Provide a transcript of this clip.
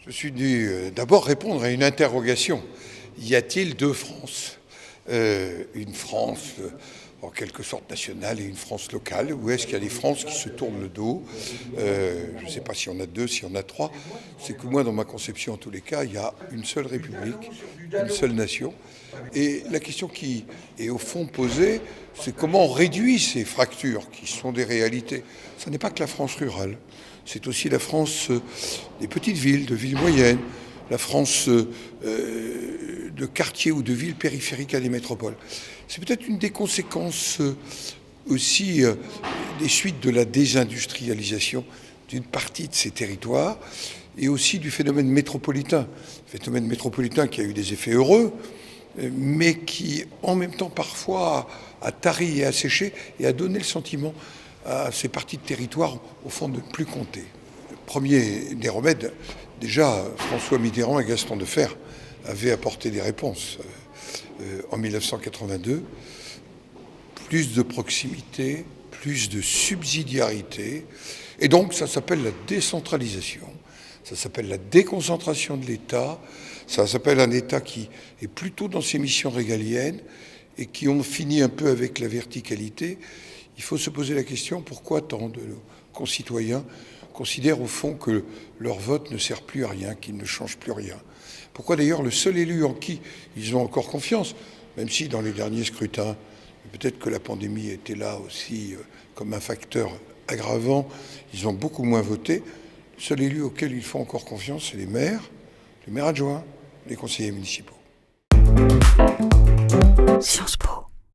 Je suis venu d'abord répondre à une interrogation. Y a-t-il deux France ? Une France en quelque sorte nationale et une France locale, ou est-ce qu'il y a des Frances qui se tournent le dos ? Je ne sais pas s'il y en a deux, s'il y en a trois. C'est que moi, dans ma conception, en tous les cas, il y a une seule République, une seule nation. Et la question qui est au fond posée, c'est comment on réduit ces fractures qui sont des réalités. Ce n'est pas que la France rurale, c'est aussi la France des petites villes, de villes moyennes, la France de quartiers ou de villes périphériques à des métropoles. C'est peut-être une des conséquences aussi des suites de la désindustrialisation d'une partie de ces territoires et aussi du phénomène métropolitain. Phénomène métropolitain qui a eu des effets heureux, mais qui en même temps parfois a tari et asséché et a donné le sentiment à ces parties de territoire au fond de ne plus compter. Le premier des remèdes, déjà François Mitterrand et Gaston Defferre avaient apporté des réponses en 1982. Plus de proximité, plus de subsidiarité, et donc ça s'appelle la décentralisation, ça s'appelle la déconcentration de l'État, ça s'appelle un État qui est plutôt dans ses missions régaliennes et qui ont fini un peu avec la verticalité. Il faut se poser la question pourquoi tant de nos concitoyens considèrent au fond que leur vote ne sert plus à rien, qu'il ne change plus rien. Pourquoi d'ailleurs le seul élu en qui ils ont encore confiance, même si dans les derniers scrutins, peut-être que la pandémie était là aussi comme un facteur aggravant, ils ont beaucoup moins voté, le seul élu auquel ils font encore confiance, c'est les maires adjoints, les conseillers municipaux. Sciences Po.